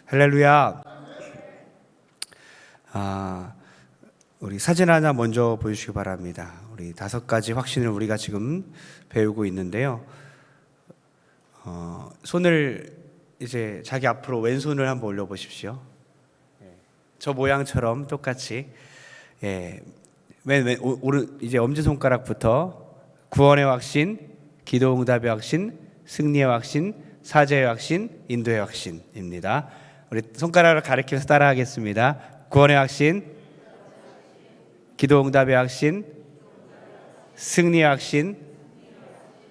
할렐루야. 우리 사진 하나 먼저 보여주시기 바랍니다. 우리 5가지 확신을 우리가 지금 배우고 있는데요. 손을 이제 자기 앞으로 왼손을 한번 올려보십시오. 저 모양처럼 똑같이. 오른 이제 엄지손가락부터 구원의 확신, 기도응답의 확신, 승리의 확신, 사죄의 확신, 인도의 확신입니다. 우리 손가락을 가리켜서 따라하겠습니다. 구원의 확신, 기도응답의 확신, 승리의 확신,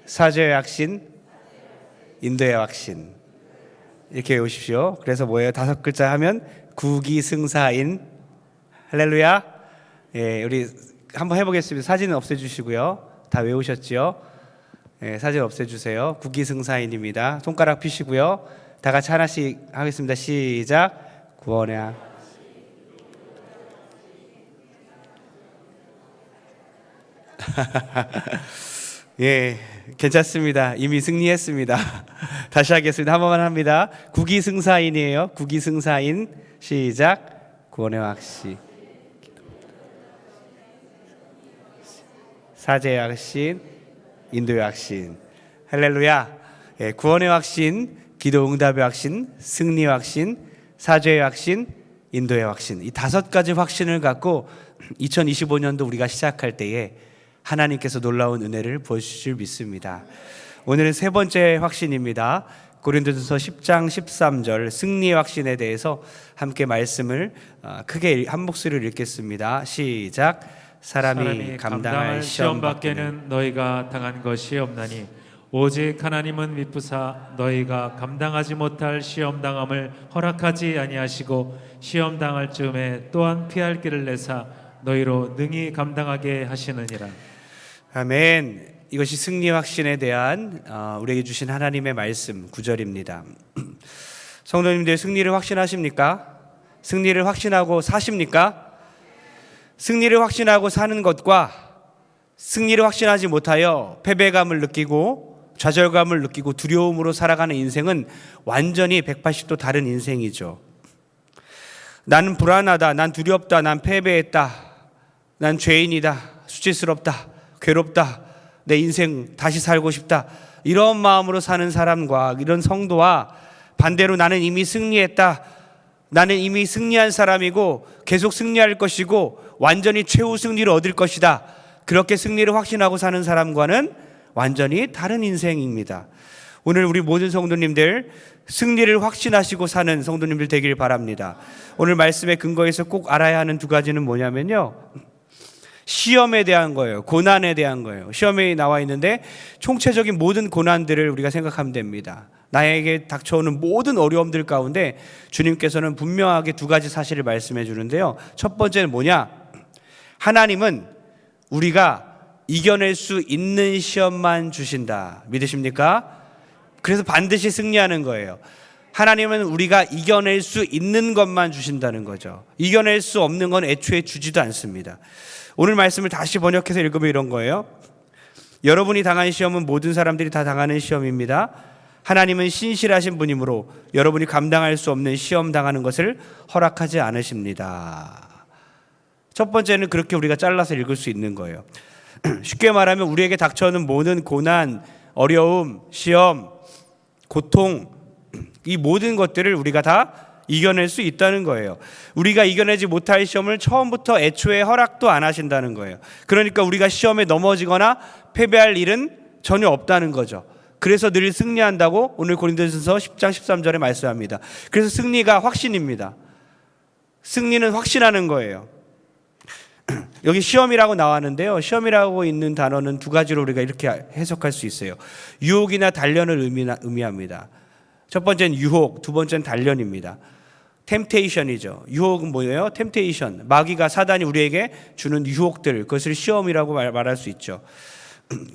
사죄의 확신, 인도의 확신. 이렇게 외우십시오. 그래서 뭐예요? 5글자 하면 구기승사인. 할렐루야. 우리 한번 해보겠습니다. 사진은 없애주시고요. 다 외우셨죠? 사진 없애주세요. 구기승사인입니다. 손가락 펴시고요. 다 같이 하나씩 하겠습니다. 시작. 구원의 괜찮습니다. 이미 승리했습니다. 다시 하겠습니다. 한 번만 합니다. 구기승사인이에요. 구기승사인. 시작. 구원의 확신, 사죄의 확신, 인도의 확신. 할렐루야. 구원의 확신, 기도응답의 확신, 승리의 확신, 사죄의 확신, 인도의 확신. 이 5가지 확신을 갖고 2025년도 우리가 시작할 때에 하나님께서 놀라운 은혜를 보여주실 줄 믿습니다. 오늘은 3번째 확신입니다. 고린도전서 10장 13절 승리의 확신에 대해서 함께 말씀을 크게 한 목소리로 읽겠습니다. 시작. 사람이 감당할 시험 밖에는 너희가 당한 것이 없나니 오직 하나님은 미쁘사 너희가 감당하지 못할 시험 당함을 허락하지 아니하시고 시험 당할 즈음에 또한 피할 길을 내사 너희로 능히 감당하게 하시느니라. 아멘. 이것이 승리 확신에 대한 우리에게 주신 하나님의 말씀 9절입니다. 성도님들, 승리를 확신하십니까? 승리를 확신하고 사십니까? 승리를 확신하고 사는 것과 승리를 확신하지 못하여 패배감을 느끼고 좌절감을 느끼고 두려움으로 살아가는 인생은 완전히 180도 다른 인생이죠. 나는 불안하다, 난 두렵다, 난 패배했다, 난 죄인이다, 수치스럽다, 괴롭다, 내 인생 다시 살고 싶다, 이런 마음으로 사는 사람과 이런 성도와 반대로 나는 이미 승리했다, 나는 이미 승리한 사람이고 계속 승리할 것이고 완전히 최후 승리를 얻을 것이다, 그렇게 승리를 확신하고 사는 사람과는 완전히 다른 인생입니다. 오늘 우리 모든 성도님들 승리를 확신하시고 사는 성도님들 되길 바랍니다. 오늘 말씀의 근거에서 꼭 알아야 하는 2가지는 뭐냐면요, 시험에 대한 거예요. 고난에 대한 거예요. 시험에 나와 있는데 총체적인 모든 고난들을 우리가 생각하면 됩니다. 나에게 닥쳐오는 모든 어려움들 가운데 주님께서는 분명하게 2가지 사실을 말씀해 주는데요. 첫 번째는 뭐냐? 하나님은 우리가 이겨낼 수 있는 시험만 주신다. 믿으십니까? 그래서 반드시 승리하는 거예요. 하나님은 우리가 이겨낼 수 있는 것만 주신다는 거죠. 이겨낼 수 없는 건 애초에 주지도 않습니다. 오늘 말씀을 다시 번역해서 읽으면 이런 거예요. 여러분이 당한 시험은 모든 사람들이 다 당하는 시험입니다. 하나님은 신실하신 분이므로 여러분이 감당할 수 없는 시험 당하는 것을 허락하지 않으십니다. 첫 번째는 그렇게 우리가 잘라서 읽을 수 있는 거예요. 쉽게 말하면 우리에게 닥쳐오는 모든 고난, 어려움, 시험, 고통, 이 모든 것들을 우리가 다 이겨낼 수 있다는 거예요. 우리가 이겨내지 못할 시험을 처음부터 애초에 허락도 안 하신다는 거예요. 그러니까 우리가 시험에 넘어지거나 패배할 일은 전혀 없다는 거죠. 그래서 늘 승리한다고 오늘 고린도전서 10장 13절에 말씀합니다. 그래서 승리가 확신입니다. 승리는 확신하는 거예요. 여기 시험이라고 나왔는데요, 시험이라고 있는 단어는 2가지로 우리가 이렇게 해석할 수 있어요. 유혹이나 단련을 의미합니다. 첫 번째는 유혹, 2번째는 단련입니다. 템테이션이죠. 유혹은 뭐예요? 템테이션. 마귀가, 사단이 우리에게 주는 유혹들, 그것을 시험이라고 말할 수 있죠.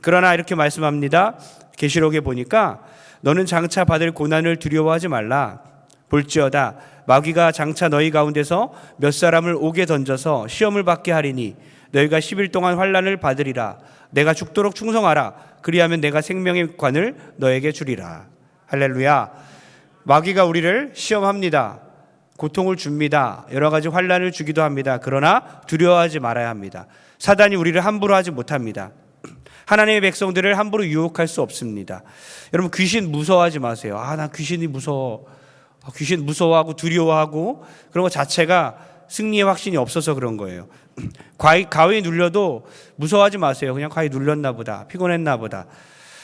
그러나 이렇게 말씀합니다. 계시록에 보니까 너는 장차 받을 고난을 두려워하지 말라. 볼지어다 마귀가 장차 너희 가운데서 몇 사람을 옥에 던져서 시험을 받게 하리니 너희가 10일 동안 환난을 받으리라. 내가 죽도록 충성하라. 그리하면 내가 생명의 관을 너에게 주리라. 할렐루야. 마귀가 우리를 시험합니다. 고통을 줍니다. 여러 가지 환난을 주기도 합니다. 그러나 두려워하지 말아야 합니다. 사단이 우리를 함부로 하지 못합니다. 하나님의 백성들을 함부로 유혹할 수 없습니다. 여러분, 귀신 무서워하지 마세요. 나 귀신이 무서워. 귀신 무서워하고 두려워하고 그런 것 자체가 승리의 확신이 없어서 그런 거예요. 가위 눌려도 무서워하지 마세요. 그냥 가위 눌렸나 보다. 피곤했나 보다.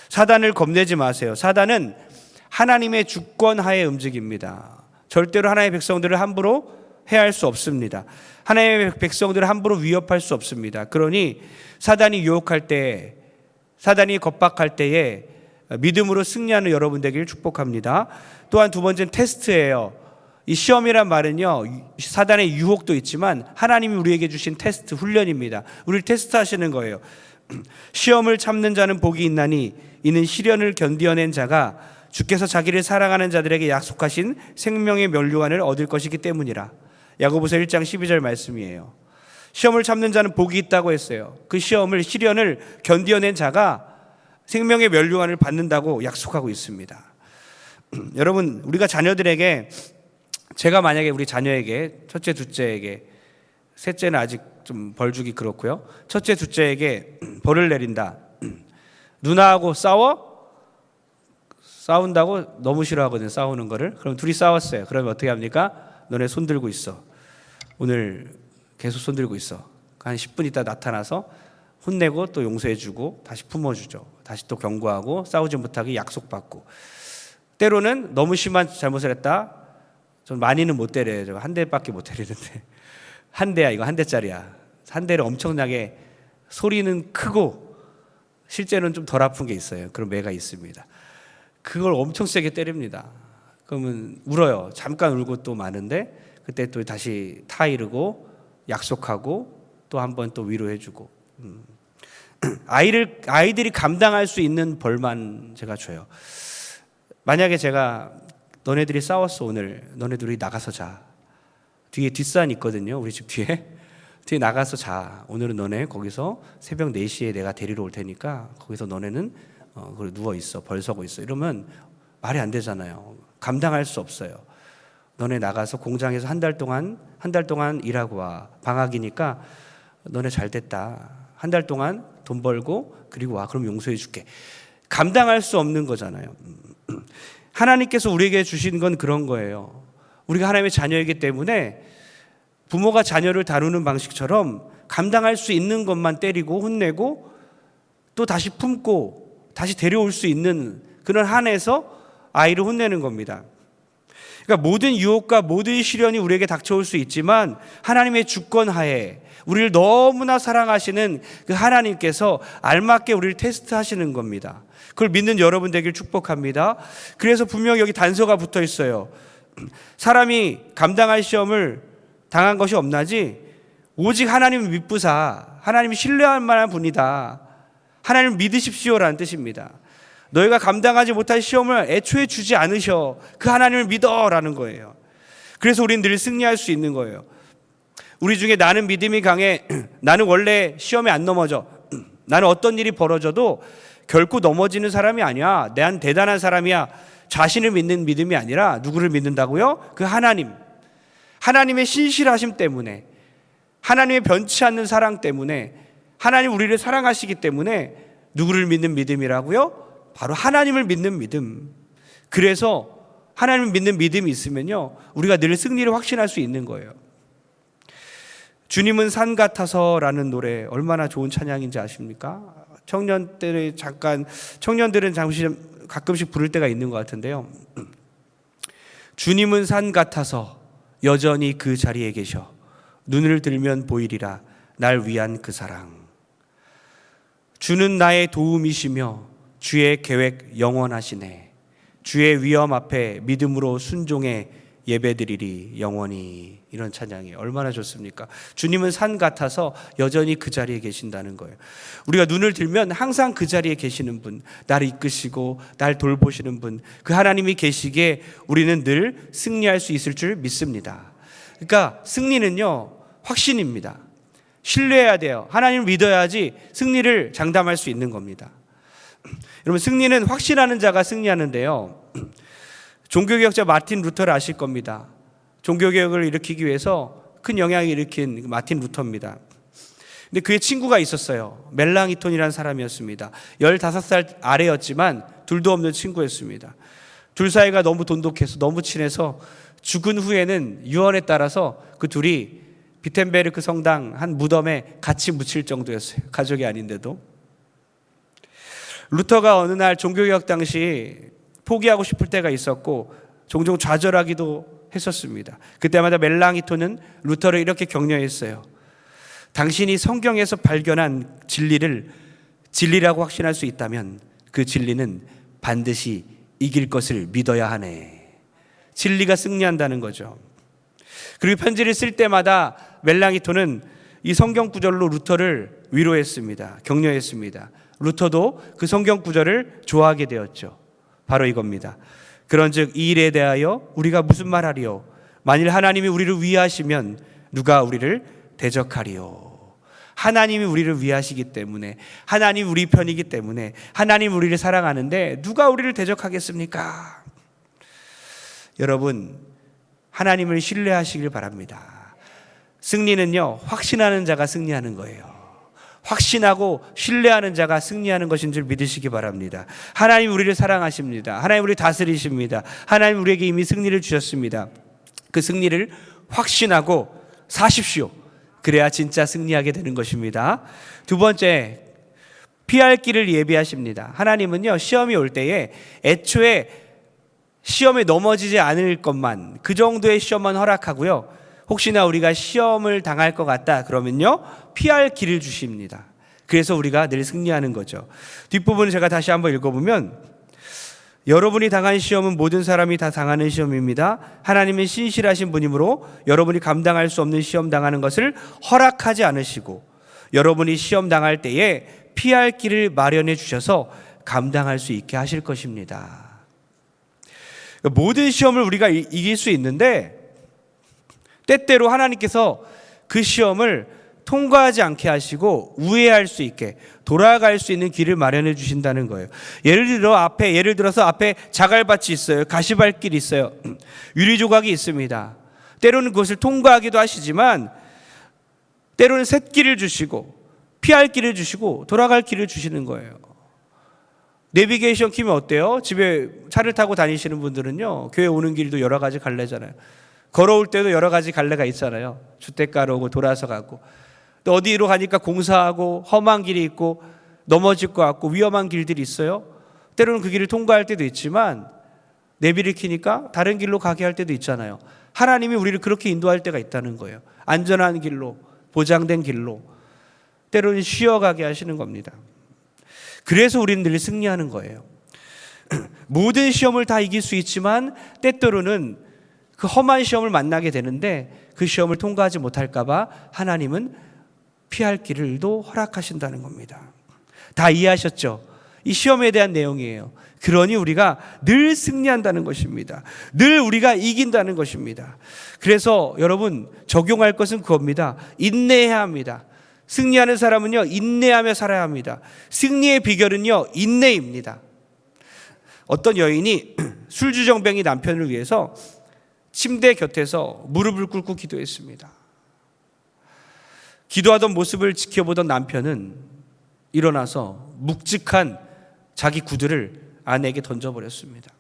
사단을 겁내지 마세요. 사단은 하나님의 주권 하에 움직입니다. 절대로 하나님의 백성들을 함부로 해할 수 없습니다. 하나님의 백성들을 함부로 위협할 수 없습니다. 그러니 사단이 유혹할 때, 사단이 겁박할 때에 믿음으로 승리하는 여러분 되기를 축복합니다. 또한 두 번째는 테스트예요. 이 시험이란 말은요, 사단의 유혹도 있지만 하나님이 우리에게 주신 테스트, 훈련입니다. 우리를 테스트하시는 거예요. 시험을 참는 자는 복이 있나니 이는 시련을 견디어낸 자가 주께서 자기를 사랑하는 자들에게 약속하신 생명의 면류관을 얻을 것이기 때문이라. 야고보서 1장 12절 말씀이에요. 시험을 참는 자는 복이 있다고 했어요. 그 시련을 견디어낸 자가 생명의 면류관을 받는다고 약속하고 있습니다. 여러분, 우리가 자녀들에게, 제가 만약에 우리 자녀에게, 첫째, 둘째에게, 셋째는 아직 좀 벌 주기 그렇고요, 첫째, 둘째에게 벌을 내린다. 누나하고 싸운다고 너무 싫어하거든요, 싸우는 거를. 그럼 둘이 싸웠어요. 그러면 어떻게 합니까? 너네 손 들고 있어. 오늘 계속 손 들고 있어. 한 10분 있다 나타나서 혼내고 또 용서해주고 다시 품어주죠. 다시 또 경고하고 싸우지 못하게 약속받고. 때로는 너무 심한 잘못을 했다. 좀 많이는 못 때려요. 한 대밖에 못 때리는데. 한 대야, 이거 한 대짜리야. 한 대를 엄청나게, 소리는 크고 실제로는 좀 덜 아픈 게 있어요. 그런 매가 있습니다. 그걸 엄청 세게 때립니다. 그러면 울어요. 잠깐 울고 또 마는데 그때 또 다시 타이르고 약속하고 또 한 번 또 위로해주고. 아이들이 감당할 수 있는 벌만 제가 줘요. 만약에 제가 너네들이 싸웠어, 오늘 너네들이 나가서 자. 뒤에 뒷산 있거든요, 우리 집 뒤에 나가서 자. 오늘은 너네 거기서 새벽 4시에 내가 데리러 올 테니까 거기서 너네는 거기 누워 있어, 벌 서고 있어. 이러면 말이 안 되잖아요. 감당할 수 없어요. 너네 나가서 공장에서 한 달 동안 일하고 와. 방학이니까 너네 잘 됐다. 한 달 동안 돈 벌고 그리고 와. 그럼 용서해 줄게. 감당할 수 없는 거잖아요. 하나님께서 우리에게 주신 건 그런 거예요. 우리가 하나님의 자녀이기 때문에 부모가 자녀를 다루는 방식처럼 감당할 수 있는 것만 때리고 혼내고 또 다시 품고 다시 데려올 수 있는 그런 한에서 아이를 혼내는 겁니다. 그러니까 모든 유혹과 모든 시련이 우리에게 닥쳐올 수 있지만 하나님의 주권 하에 우리를 너무나 사랑하시는 그 하나님께서 알맞게 우리를 테스트하시는 겁니다. 그걸 믿는 여러분 되길 축복합니다. 그래서 분명히 여기 단서가 붙어 있어요. 사람이 감당할 시험을 당한 것이 없나지 오직 하나님을 믿부사, 하나님이 신뢰할 만한 분이다. 하나님을 믿으십시오라는 뜻입니다. 너희가 감당하지 못할 시험을 애초에 주지 않으셔. 그 하나님을 믿어라는 거예요. 그래서 우리는 늘 승리할 수 있는 거예요. 우리 중에 나는 믿음이 강해, 나는 원래 시험에 안 넘어져, 나는 어떤 일이 벌어져도 결코 넘어지는 사람이 아니야, 난 대단한 사람이야, 자신을 믿는 믿음이 아니라 누구를 믿는다고요? 그 하나님의 신실하심 때문에, 하나님의 변치 않는 사랑 때문에, 하나님 우리를 사랑하시기 때문에 누구를 믿는 믿음이라고요? 바로 하나님을 믿는 믿음. 그래서 하나님을 믿는 믿음이 있으면요, 우리가 늘 승리를 확신할 수 있는 거예요. 주님은 산 같아서라는 노래 얼마나 좋은 찬양인지 아십니까? 청년들은 잠시 가끔씩 부를 때가 있는 것 같은데요. 주님은 산 같아서 여전히 그 자리에 계셔. 눈을 들면 보이리라 날 위한 그 사랑. 주는 나의 도움이시며 주의 계획 영원하시네. 주의 위엄 앞에 믿음으로 순종해 예배드리리 영원히. 이런 찬양이 얼마나 좋습니까? 주님은 산 같아서 여전히 그 자리에 계신다는 거예요. 우리가 눈을 들면 항상 그 자리에 계시는 분, 나를 이끄시고 날 돌보시는 분, 그 하나님이 계시기에 우리는 늘 승리할 수 있을 줄 믿습니다. 그러니까 승리는요, 확신입니다. 신뢰해야 돼요. 하나님을 믿어야지 승리를 장담할 수 있는 겁니다. 여러분, 승리는 확신하는 자가 승리하는데요, 종교개혁자 마틴 루터를 아실 겁니다. 종교개혁을 일으키기 위해서 큰 영향을 일으킨 마틴 루터입니다. 근데 그의 친구가 있었어요. 멜랑이톤이라는 사람이었습니다. 15살 아래였지만 둘도 없는 친구였습니다. 둘 사이가 너무 돈독해서 너무 친해서 죽은 후에는 유언에 따라서 그 둘이 비텐베르크 성당 한 무덤에 같이 묻힐 정도였어요. 가족이 아닌데도. 루터가 어느 날 종교개혁 당시 포기하고 싶을 때가 있었고 종종 좌절하기도 했었습니다. 그때마다 멜랑이톤은 루터를 이렇게 격려했어요. 당신이 성경에서 발견한 진리를 진리라고 확신할 수 있다면 그 진리는 반드시 이길 것을 믿어야 하네. 진리가 승리한다는 거죠. 그리고 편지를 쓸 때마다 멜랑이톤은 이 성경 구절로 루터를 위로했습니다. 격려했습니다. 루터도 그 성경 구절을 좋아하게 되었죠. 바로 이겁니다. 그런즉 이 일에 대하여 우리가 무슨 말하리요? 만일 하나님이 우리를 위하시면 누가 우리를 대적하리요? 하나님이 우리를 위하시기 때문에, 하나님이 우리 편이기 때문에, 하나님 우리를 사랑하는데 누가 우리를 대적하겠습니까? 여러분, 하나님을 신뢰하시길 바랍니다. 승리는요, 확신하는 자가 승리하는 거예요. 확신하고 신뢰하는 자가 승리하는 것인 줄 믿으시기 바랍니다. 하나님 우리를 사랑하십니다. 하나님 우리를 다스리십니다. 하나님 우리에게 이미 승리를 주셨습니다. 그 승리를 확신하고 사십시오. 그래야 진짜 승리하게 되는 것입니다. 두 번째, 피할 길을 예비하십니다. 하나님은요, 시험이 올 때에 애초에 시험에 넘어지지 않을 것만, 그 정도의 시험만 허락하고요, 혹시나 우리가 시험을 당할 것 같다 그러면요, 피할 길을 주십니다. 그래서 우리가 늘 승리하는 거죠. 뒷부분을 제가 다시 한번 읽어보면, 여러분이 당한 시험은 모든 사람이 다 당하는 시험입니다. 하나님은 신실하신 분이므로 여러분이 감당할 수 없는 시험 당하는 것을 허락하지 않으시고 여러분이 시험 당할 때에 피할 길을 마련해 주셔서 감당할 수 있게 하실 것입니다. 모든 시험을 우리가 이길 수 있는데 때때로 하나님께서 그 시험을 통과하지 않게 하시고 우회할 수 있게 돌아갈 수 있는 길을 마련해 주신다는 거예요. 예를 들어서 앞에 자갈밭이 있어요. 가시밭길이 있어요. 유리조각이 있습니다. 때로는 그것을 통과하기도 하시지만 때로는 샛길을 주시고 피할 길을 주시고 돌아갈 길을 주시는 거예요. 내비게이션 키면 어때요? 집에 차를 타고 다니시는 분들은요, 교회 오는 길도 여러 가지 갈래잖아요. 걸어올 때도 여러 가지 갈래가 있잖아요. 주택가로 오고 돌아서 가고, 또 어디로 가니까 공사하고 험한 길이 있고 넘어질 것 같고 위험한 길들이 있어요. 때로는 그 길을 통과할 때도 있지만 내비를 켜니까 다른 길로 가게 할 때도 있잖아요. 하나님이 우리를 그렇게 인도할 때가 있다는 거예요. 안전한 길로, 보장된 길로, 때로는 쉬어가게 하시는 겁니다. 그래서 우리는 늘 승리하는 거예요. 모든 시험을 다 이길 수 있지만 때때로는 그 험한 시험을 만나게 되는데 그 시험을 통과하지 못할까 봐 하나님은 피할 길을도 허락하신다는 겁니다. 다 이해하셨죠? 이 시험에 대한 내용이에요. 그러니 우리가 늘 승리한다는 것입니다. 늘 우리가 이긴다는 것입니다. 그래서 여러분, 적용할 것은 그겁니다. 인내해야 합니다. 승리하는 사람은요, 인내하며 살아야 합니다. 승리의 비결은요, 인내입니다. 어떤 여인이 술주정뱅이 남편을 위해서 침대 곁에서 무릎을 꿇고 기도했습니다. 기도하던 모습을 지켜보던 남편은 일어나서 묵직한 자기 구두를 아내에게 던져버렸습니다.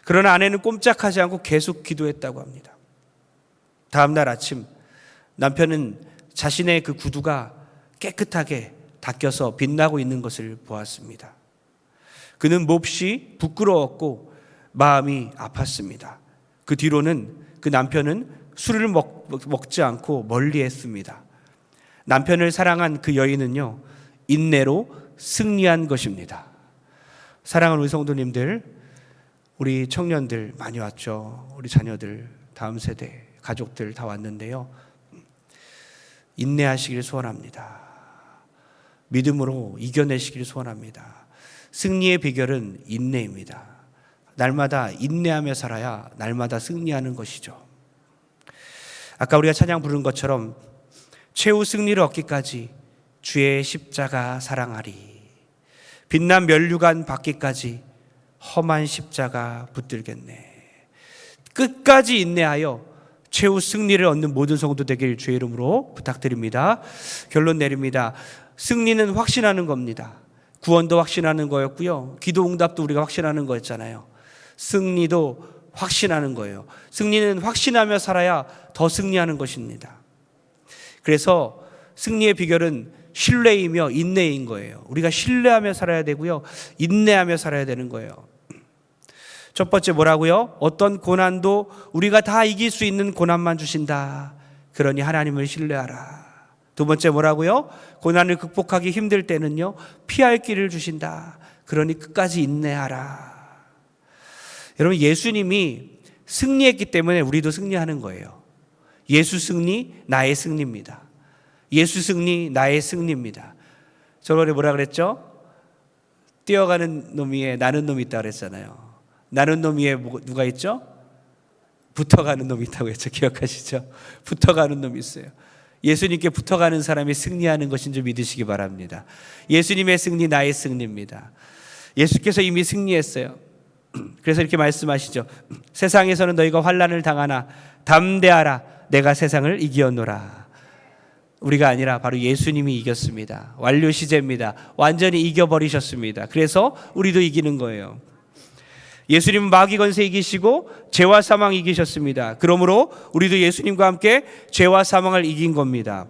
그러나 아내는 꼼짝하지 않고 계속 기도했다고 합니다. 다음 날 아침 남편은 자신의 그 구두가 깨끗하게 닦여서 빛나고 있는 것을 보았습니다. 그는 몹시 부끄러웠고 마음이 아팠습니다. 그 뒤로는 그 남편은 술을 먹지 않고 멀리했습니다. 남편을 사랑한 그 여인은요, 인내로 승리한 것입니다. 사랑하는 우리 성도님들, 우리 청년들 많이 왔죠. 우리 자녀들, 다음 세대, 가족들 다 왔는데요, 인내하시길 소원합니다. 믿음으로 이겨내시길 소원합니다. 승리의 비결은 인내입니다. 날마다 인내하며 살아야 날마다 승리하는 것이죠. 아까 우리가 찬양 부른 것처럼 최후 승리를 얻기까지 주의 십자가 사랑하리. 빛난 면류관 받기까지 험한 십자가 붙들겠네. 끝까지 인내하여 최후 승리를 얻는 모든 성도 되길 주의 이름으로 부탁드립니다. 결론 내립니다. 승리는 확신하는 겁니다. 구원도 확신하는 거였고요. 기도 응답도 우리가 확신하는 거였잖아요. 승리도 확신하는 거예요. 승리는 확신하며 살아야 더 승리하는 것입니다. 그래서 승리의 비결은 신뢰이며 인내인 거예요. 우리가 신뢰하며 살아야 되고요. 인내하며 살아야 되는 거예요. 첫 번째 뭐라고요? 어떤 고난도 우리가 다 이길 수 있는 고난만 주신다. 그러니 하나님을 신뢰하라. 두 번째 뭐라고요? 고난을 극복하기 힘들 때는요, 피할 길을 주신다. 그러니 끝까지 인내하라. 여러분, 예수님이 승리했기 때문에 우리도 승리하는 거예요. 예수 승리, 나의 승리입니다. 예수 승리, 나의 승리입니다. 저번에 뭐라 그랬죠? 뛰어가는 놈 위에 나는 놈이 있다고 그랬잖아요. 나는 놈 위에 누가 있죠? 붙어가는 놈이 있다고 했죠. 기억하시죠? 붙어가는 놈이 있어요. 예수님께 붙어가는 사람이 승리하는 것인 줄 믿으시기 바랍니다. 예수님의 승리, 나의 승리입니다. 예수께서 이미 승리했어요. 그래서 이렇게 말씀하시죠. 세상에서는 너희가 환난을 당하나 담대하라. 내가 세상을 이기었노라. 우리가 아니라 바로 예수님이 이겼습니다. 완료 시제입니다. 완전히 이겨버리셨습니다. 그래서 우리도 이기는 거예요. 예수님은 마귀 권세 이기시고 죄와 사망 이기셨습니다. 그러므로 우리도 예수님과 함께 죄와 사망을 이긴 겁니다.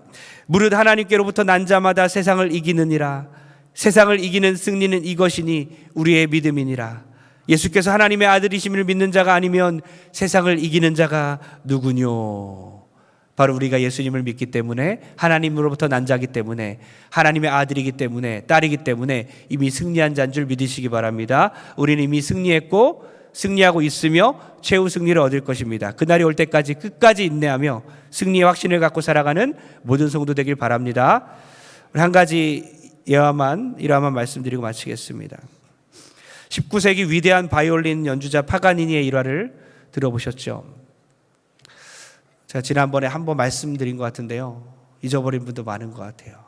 무릇 하나님께로부터 난 자마다 세상을 이기느니라. 세상을 이기는 승리는 이것이니 우리의 믿음이니라. 예수께서 하나님의 아들이심을 믿는 자가 아니면 세상을 이기는 자가 누구뇨? 바로 우리가 예수님을 믿기 때문에, 하나님으로부터 난 자기 때문에, 하나님의 아들이기 때문에, 딸이기 때문에 이미 승리한 자인 줄 믿으시기 바랍니다. 우리는 이미 승리했고 승리하고 있으며 최후 승리를 얻을 것입니다. 그날이 올 때까지 끝까지 인내하며 승리의 확신을 갖고 살아가는 모든 성도 되길 바랍니다. 한 가지 일화만 말씀드리고 마치겠습니다. 19세기 위대한 바이올린 연주자 파가니니의 일화를 들어보셨죠? 제가 지난번에 한번 말씀드린 것 같은데요, 잊어버린 분도 많은 것 같아요.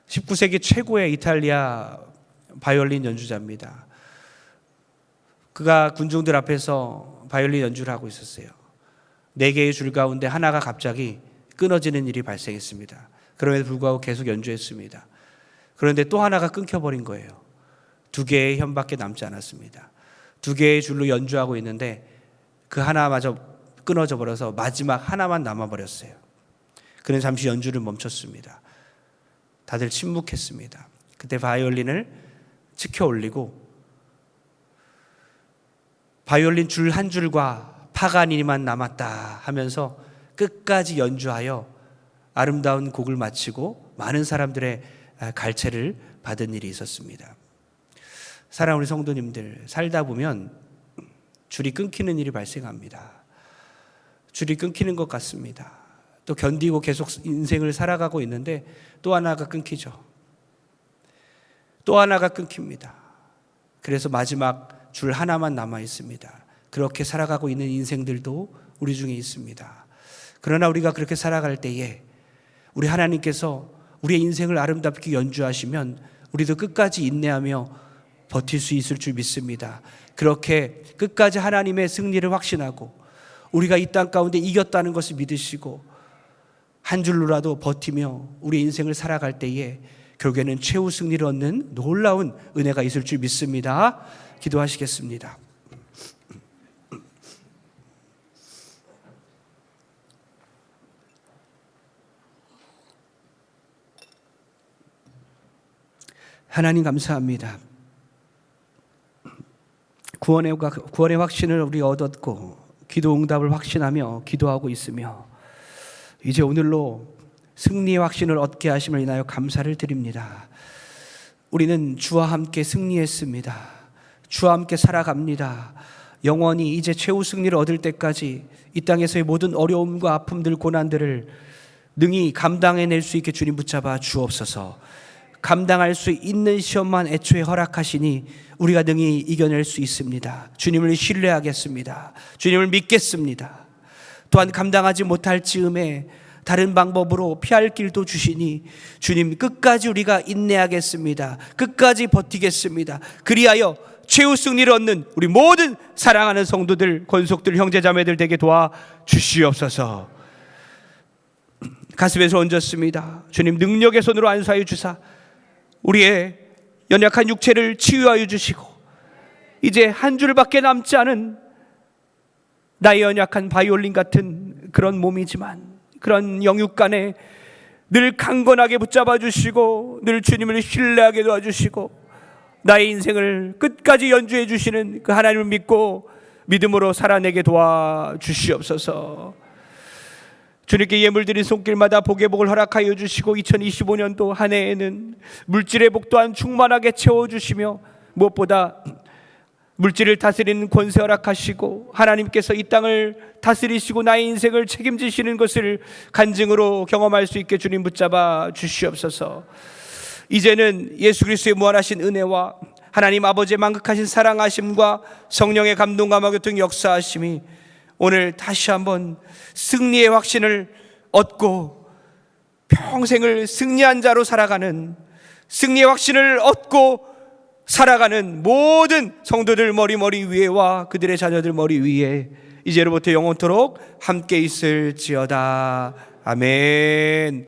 19세기 최고의 이탈리아 바이올린 연주자입니다. 그가 군중들 앞에서 바이올린 연주를 하고 있었어요. 4개의 줄 가운데 하나가 갑자기 끊어지는 일이 발생했습니다. 그럼에도 불구하고 계속 연주했습니다. 그런데 또 하나가 끊겨버린 거예요. 2개의 현밖에 남지 않았습니다. 2개의 줄로 연주하고 있는데 그 하나마저 끊어져 버려서 마지막 하나만 남아버렸어요. 그는 잠시 연주를 멈췄습니다. 다들 침묵했습니다. 그때 바이올린을 치켜 올리고 바이올린 줄 한 줄과 파가니니만 남았다 하면서 끝까지 연주하여 아름다운 곡을 마치고 많은 사람들의 갈채를 받은 일이 있었습니다. 사랑하는 우리 성도님들, 살다 보면 줄이 끊기는 일이 발생합니다. 줄이 끊기는 것 같습니다. 또 견디고 계속 인생을 살아가고 있는데 또 하나가 끊기죠. 또 하나가 끊깁니다. 그래서 마지막 줄 하나만 남아 있습니다. 그렇게 살아가고 있는 인생들도 우리 중에 있습니다. 그러나 우리가 그렇게 살아갈 때에 우리 하나님께서 우리의 인생을 아름답게 연주하시면 우리도 끝까지 인내하며 버틸 수 있을 줄 믿습니다. 그렇게 끝까지 하나님의 승리를 확신하고 우리가 이 땅 가운데 이겼다는 것을 믿으시고 한 줄로라도 버티며 우리 인생을 살아갈 때에 결국에는 최후 승리를 얻는 놀라운 은혜가 있을 줄 믿습니다. 기도하시겠습니다. 하나님 감사합니다. 구원의 확신을 우리 얻었고 기도 응답을 확신하며 기도하고 있으며 이제 오늘로 승리의 확신을 얻게 하심을 인하여 감사를 드립니다. 우리는 주와 함께 승리했습니다. 주와 함께 살아갑니다. 영원히 이제 최후 승리를 얻을 때까지 이 땅에서의 모든 어려움과 아픔들, 고난들을 능히 감당해낼 수 있게 주님 붙잡아 주옵소서. 감당할 수 있는 시험만 애초에 허락하시니 우리가 능히 이겨낼 수 있습니다. 주님을 신뢰하겠습니다. 주님을 믿겠습니다. 또한 감당하지 못할 즈음에 다른 방법으로 피할 길도 주시니 주님 끝까지 우리가 인내하겠습니다. 끝까지 버티겠습니다. 그리하여 최후 승리를 얻는 우리 모든 사랑하는 성도들, 권속들, 형제자매들 되게 도와 주시옵소서. 가슴에서 얹었습니다. 주님, 능력의 손으로 안수하여 주사 우리의 연약한 육체를 치유하여 주시고, 이제 한 줄밖에 남지 않은 나의 연약한 바이올린 같은 그런 몸이지만, 그런 영육간에 늘 강건하게 붙잡아 주시고, 늘 주님을 신뢰하게 도와주시고, 나의 인생을 끝까지 연주해 주시는 그 하나님을 믿고 믿음으로 살아내게 도와주시옵소서. 주님께 예물 드린 손길마다 복의 복을 허락하여 주시고, 2025년도 한 해에는 물질의 복 또한 충만하게 채워주시며, 무엇보다 물질을 다스리는 권세 허락하시고, 하나님께서 이 땅을 다스리시고 나의 인생을 책임지시는 것을 간증으로 경험할 수 있게 주님 붙잡아 주시옵소서. 이제는 예수 그리스도의 무한하신 은혜와 하나님 아버지의 만극하신 사랑하심과 성령의 감동감화 교통 역사하심이 오늘 다시 한번 승리의 확신을 얻고 평생을 승리한 자로 살아가는, 승리의 확신을 얻고 살아가는 모든 성도들 머리 위에와 그들의 자녀들 머리 위에 이제로부터 영원토록 함께 있을지어다. 아멘.